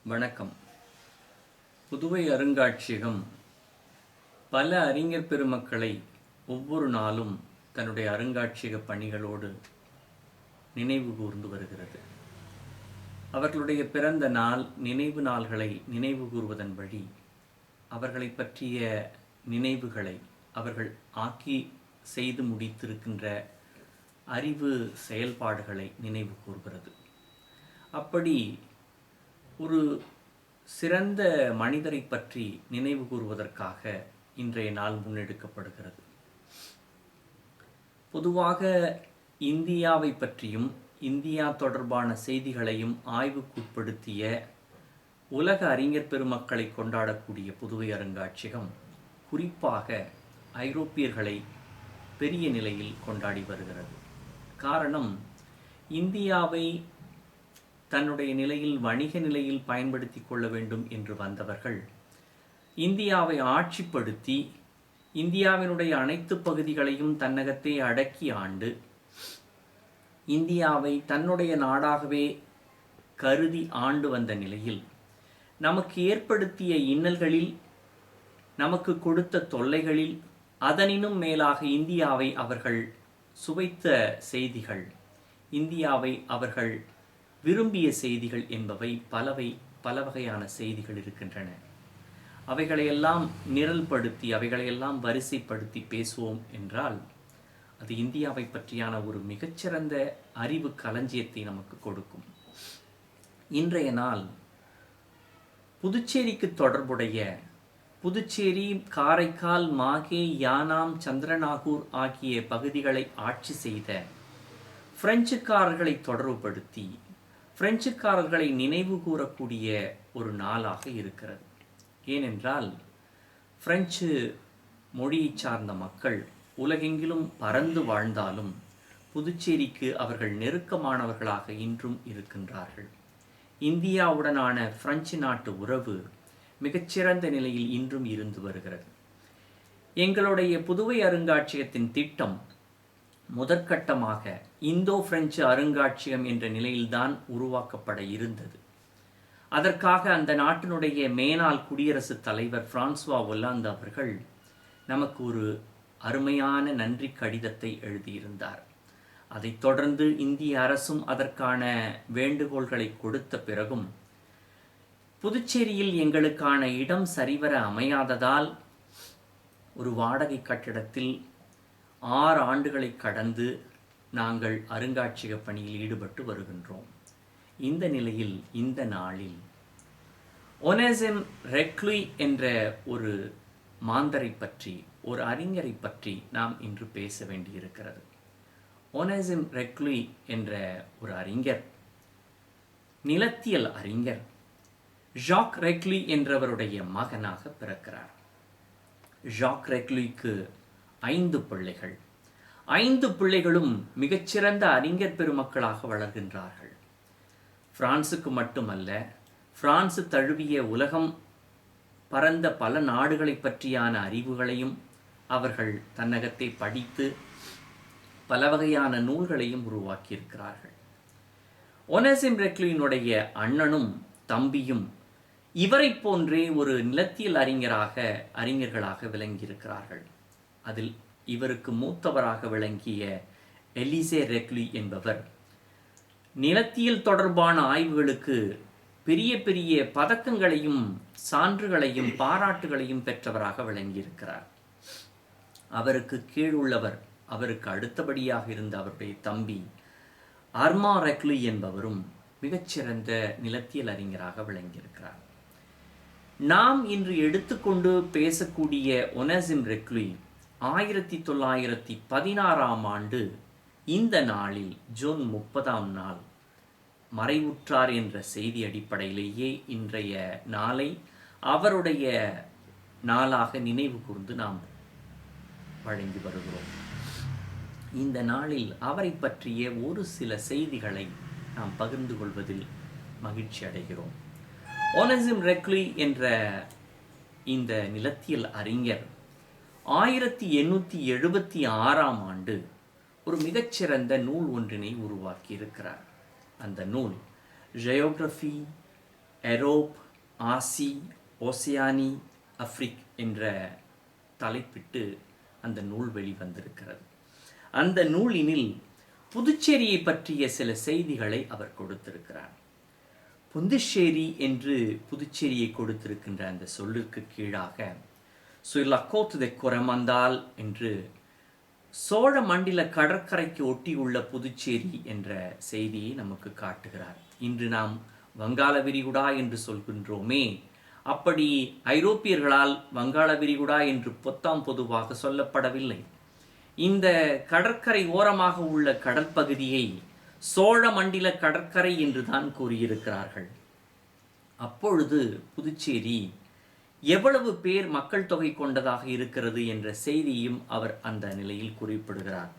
வணக்கம். புதுவை அருங்காட்சியகம் பல அறிஞர் பெருமக்களை ஒவ்வொரு நாளும் தன்னுடைய அருங்காட்சியக பணிகளோடு நினைவு கூர்ந்து வருகிறது. அவர்களுடைய பிறந்த நாள், நினைவு நாள்களை நினைவு கூர்வதன் வழி அவர்களை பற்றிய நினைவுகளை அவர்கள் ஆக்கி செய்து முடித்திருக்கின்ற அறிவு செயல்பாடுகளை நினைவு கூர்கிறது. அப்படி ஒரு சிறந்த மனிதரை பற்றி நினைவு கூறுவதற்காக இன்றைய நாள் முன்னெடுக்கப்படுகிறது. பொதுவாக இந்தியாவை பற்றியும் இந்தியா தொடர்பான செய்திகளையும் ஆய்வுக்குட்படுத்திய உலக அறிஞர் பெருமக்களை கொண்டாடக்கூடிய புதுவை அருங்காட்சியகம் குறிப்பாக ஐரோப்பியர்களை பெரிய நிலையில் கொண்டாடி வருகிறது. காரணம், இந்தியாவை தன்னுடைய நிலையில் வணிக நிலையில் பயன்படுத்தி கொள்ள வேண்டும் என்று வந்தவர்கள் இந்தியாவை ஆட்சிப்படுத்தி இந்தியாவினுடைய அனைத்து பகுதிகளையும் தன்னகத்தே அடக்கி ஆண்டு இந்தியாவை தன்னுடைய நாடாகவே கருதி ஆண்டு வந்த நிலையில் நமக்கு ஏற்படுத்திய இன்னல்களில், நமக்கு கொடுத்த தொல்லைகளில், அதனினும் மேலாக இந்தியாவை அவர்கள் சுவைத்த செய்திகள், இந்தியாவை அவர்கள் விரும்பிய செய்திகள் என்பவை பல வகையான செய்திகள் இருக்கின்றன. அவைகளையெல்லாம் நிரல்படுத்தி அவைகளையெல்லாம் வரிசைப்படுத்தி பேசுவோம் என்றால் அது இந்தியாவை பற்றியான ஒரு மிகச்சிறந்த அறிவு களஞ்சியத்தை நமக்கு கொடுக்கும். இன்றைய நாள் புதுச்சேரிக்கு தொடர்புடைய புதுச்சேரி, காரைக்கால், மாகே, யானாம், சந்திரநாகூர் ஆகிய பகுதிகளை ஆட்சி செய்த பிரெஞ்சுக்காரர்களை தொடர்புபடுத்தி பிரெஞ்சுக்காரர்களை நினைவு கூறக்கூடிய ஒரு நாளாக இருக்கிறது. ஏனென்றால் பிரெஞ்சு மொழியை சார்ந்த மக்கள் உலகெங்கிலும் பறந்து வாழ்ந்தாலும் புதுச்சேரிக்கு அவர்கள் நெருக்கமானவர்களாக இன்றும் இருக்கின்றார்கள். இந்தியாவுடனான பிரெஞ்சு நாட்டு உறவு மிகச்சிறந்த நிலையில் இன்றும் இருந்து வருகிறது. எங்களுடைய புதுவை அருங்காட்சியகத்தின் திட்டம் முதற்கட்டமாக இந்தோ பிரெஞ்சு அருங்காட்சியகம் என்ற நிலையில்தான் உருவாக்கப்பட இருந்தது. அதற்காக அந்த நாட்டினுடைய மேனாள் குடியரசுத் தலைவர் பிரான்சுவா ஒல்லாந்து அவர்கள் நமக்கு ஒரு அருமையான நன்றி கடிதத்தை எழுதியிருந்தார். அதைத் தொடர்ந்து இந்திய அரசும் அதற்கான வேண்டுகோள்களை கொடுத்த பிறகும் புதுச்சேரியில் எங்களுக்கான இடம் சரிவர அமையாததால் ஒரு வாடகை கட்டிடத்தில் 6 ஆண்டுகளை கடந்து நாங்கள் அருங்காட்சியக பணியில் ஈடுபட்டு வருகின்றோம். இந்த நிலையில் இந்த நாளில் ஒனேசிம் ரெக்லுய் என்ற ஒரு மாந்தரை பற்றி, ஒரு அறிஞரை பற்றி நாம் இன்று பேச வேண்டியிருக்கிறது. ஒனேசிம் ரெக்லுய் என்ற ஒரு அறிஞர், நிலத்தியல் அறிஞர், ஜாக் ரெக்லுய் என்றவருடைய மகனாக பிறக்கிறார். ஜாக் ரெக்லுய்க்கு 5 பிள்ளைகள். 5 பிள்ளைகளும் மிகச்சிறந்த அறிஞர் பெருமக்களாக வளர்கின்றார்கள். பிரான்சுக்கு மட்டுமல்ல, பிரான்சு தழுவிய உலகம் பரந்த பல நாடுகளை பற்றியான அறிவுகளையும் அவர்கள் தன்னகத்தை படித்து பல வகையான நூல்களையும் உருவாக்கியிருக்கிறார்கள். ஒனேசிம் ரெக்லுயினுடைய அண்ணனும் தம்பியும் இவரை போன்றே ஒரு நிலத்தியல் அறிஞர்களாக விளங்கியிருக்கிறார்கள். அதில் இவருக்கு மூத்தவராக விளங்கிய எலிசே ரெக்லுய் என்பவர் நிலத்தியல் தொடர்பான ஆய்வுகளுக்கு பெரிய பெரிய பதக்கங்களையும் சான்றுகளையும் பாராட்டுகளையும் பெற்றவராக விளங்கியிருக்கிறார். அவருக்கு கீழுள்ளவர், அவருக்கு அடுத்தபடியாக இருந்த அவருடைய தம்பி அர்மா ரெக்லுய் என்பவரும் மிகச்சிறந்த நிலத்தியல் அறிஞராக விளங்கியிருக்கிறார். நாம் இன்று எடுத்துக்கொண்டு பேசக்கூடிய ஒனேசிம் ரெக்லுய் 1916ஆம் ஆண்டு இந்த நாளில் ஜூன் 30ஆம் நாள் மறைவுற்றார் என்ற செய்தி அடிப்படையிலேயே இன்றைய நாளை அவருடைய நாளாக நினைவு கூர்ந்து நாம் வழங்கி வருகிறோம். இந்த நாளில் அவரை பற்றிய ஒரு சில செய்திகளை நாம் பகிர்ந்து கொள்வதில் மகிழ்ச்சி அடைகிறோம். ஒனேசிம் ரெக்லுய் என்ற இந்த நிலத்தியல் அறிஞர் 1876ஆம் ஆண்டு ஒரு மிகச்சிறந்த நூல் ஒன்றினை உருவாக்கி இருக்கிறார். அந்த நூல் ஜியோகிராஃபி ஐரோப், ஆசி, ஓசியானி, ஆப்பிரிக் என்ற தலைப்பிட்டு அந்த நூல் வெளிவந்திருக்கிறது. அந்த நூலினில் புதுச்சேரியை பற்றிய சில செய்திகளை அவர் கொடுத்திருக்கிறார். புதுச்சேரி என்று புதுச்சேரியை கொடுத்திருக்கின்ற அந்த சொல்லுக்கு கீழாக சுயிலக்கோத்து கொரமந்தால் என்று சோழ மண்டல கடற்கரைக்கு ஒட்டியுள்ள புதுச்சேரி என்ற செய்தியை நமக்கு காட்டுகிறார். இன்று நாம் வங்காள விரிகுடா என்று சொல்கின்றோமே, அப்படி ஐரோப்பியர்களால் வங்காள விரிகுடா என்று பொதுவாக சொல்லப்படவில்லை. இந்த கடற்கரை ஓரமாக உள்ள கடல் பகுதியை சோழ மண்டல கடற்கரை என்று தான் கூறியிருக்கிறார்கள். அப்பொழுது புதுச்சேரி எவ்வளவு பேர் மக்கள் தொகை கொண்டதாக இருக்கிறது என்ற செய்தியும் அவர் அந்த நிலையில் குறிப்பிடுகிறார்.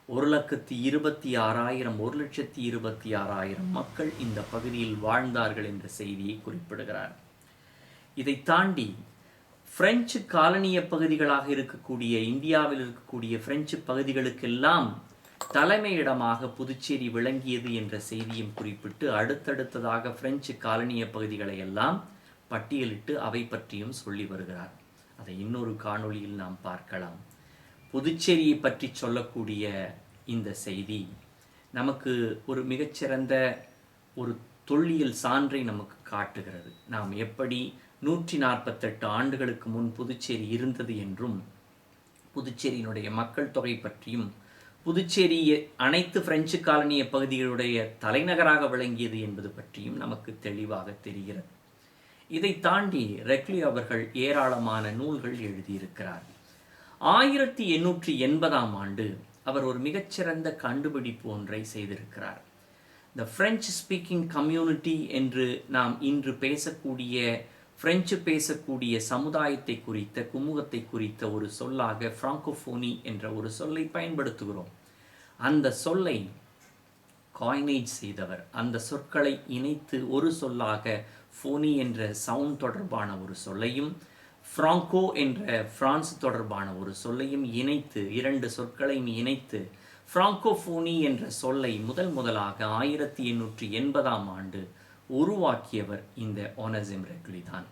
1,26,000 1,26,000 மக்கள் இந்த பகுதியில் வாழ்ந்தார்கள் என்ற செய்தியை குறிப்பிடுகிறார். இதை தாண்டி பிரெஞ்சு காலனிய பகுதிகளாக இருக்கக்கூடிய இந்தியாவில் இருக்கக்கூடிய பிரெஞ்சு பகுதிகளுக்கெல்லாம் தலைமையிடமாக புதுச்சேரி விளங்கியது என்ற செய்தியும் குறிப்பிட்டு அடுத்தடுத்ததாக பிரெஞ்சு காலனிய பகுதிகளை எல்லாம் பட்டியலிட்டு அவை பற்றியும் சொல்லி வருகிறார். அதை இன்னொரு காணொளியில் நாம் பார்க்கலாம். புதுச்சேரியை பற்றி சொல்லக்கூடிய இந்த செய்தி நமக்கு ஒரு மிகச்சிறந்த ஒரு தொல்லியல் சான்றை நமக்கு காட்டுகிறது. நாம் எப்படி 148 ஆண்டுகளுக்கு முன் புதுச்சேரி இருந்தது என்றும், புதுச்சேரியினுடைய மக்கள் தொகை பற்றியும், புதுச்சேரி அனைத்து பிரெஞ்சு காலனிய பகுதிகளுடைய தலைநகராக விளங்கியது என்பது பற்றியும் நமக்கு தெளிவாக தெரிகிறது. இதை தாண்டி ரெக்லி அவர்கள் ஏராளமான நூல்கள் எழுதியிருக்கிறார். 1880ஆம் ஆண்டு அவர் ஒரு மிகச்சிறந்த கண்டுபிடிப்பு ஒன்றை செய்திருக்கிறார். த பிரெஞ்சு ஸ்பீக்கிங் கம்யூனிட்டி என்று நாம் இன்று பேசக்கூடிய பிரெஞ்சு பேசக்கூடிய சமுதாயத்தை குறித்த குமுகத்தை குறித்த ஒரு சொல்லாக பிராங்கோஃபோனி என்ற ஒரு சொல்லை பயன்படுத்துகிறோம். அந்த சொல்லை காயினேஜ் செய்தவர், அந்த சொற்களை இணைத்து ஒரு சொல்லாக ஃபோனி என்ற சவுண்ட் தொடர்பான ஒரு சொல்லையும், ஃப்ராங்கோ என்ற பிரான்ஸ் தொடர்பான ஒரு சொல்லையும் இணைத்து, 2 சொற்களையும் இணைத்து ஃப்ராங்கோஃபோனி என்ற சொல்லை முதலாக 1880ஆம் ஆண்டு உருவாக்கியவர் இந்த ஒனசிம் ரெக்லி தான்.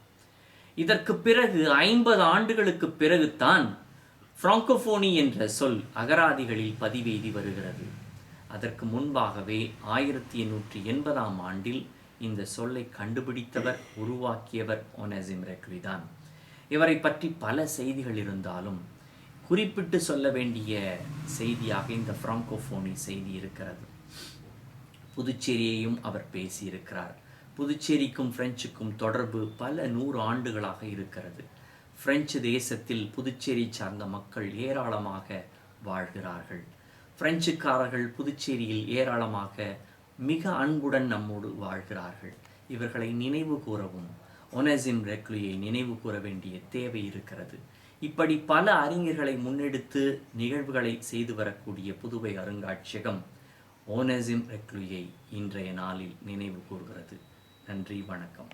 இதற்கு பிறகு 50 ஆண்டுகளுக்கு பிறகுதான் ஃப்ராங்கோஃபோனி என்ற சொல் அகராதிகளில் பதிவேறி வருகிறது. அதற்கு முன்பாகவே 1880ஆம் ஆண்டில் இந்த சொல்லை கண்டுபிடித்தவர், உருவாக்கியவர் ஒனசிம் ரெக்லி தான். இவரை பற்றி பல செய்திகள் இருந்தாலும் குறிப்பிட்டு சொல்ல வேண்டிய செய்தியாக இந்த ஃப்ராங்கோஃபோனி செய்தி இருக்கிறது. புதுச்சேரியையும் அவர் பேசியிருக்கிறார். புதுச்சேரிக்கும் பிரெஞ்சுக்கும் தொடர்பு பல 100 ஆண்டுகளாக இருக்கிறது. பிரெஞ்சு தேசத்தில் புதுச்சேரி சார்ந்த மக்கள் ஏராளமாக வாழ்கிறார்கள். பிரெஞ்சுக்காரர்கள் புதுச்சேரியில் ஏராளமாக மிக அன்புடன் நம்மோடு வாழ்கிறார்கள். இவர்களை நினைவு கூறவும் ஒனசிம் ரெக்லியை நினைவு கூற வேண்டிய தேவை இருக்கிறது. இப்படி பல அறிஞர்களை முன்னெடுத்து நிகழ்வுகளை செய்து வரக்கூடிய புதுவை அருங்காட்சியகம் ஒனசிம் ரெக்லியை இன்றைய நாளில் நினைவு கூறுகிறது. நன்றி, வணக்கம்.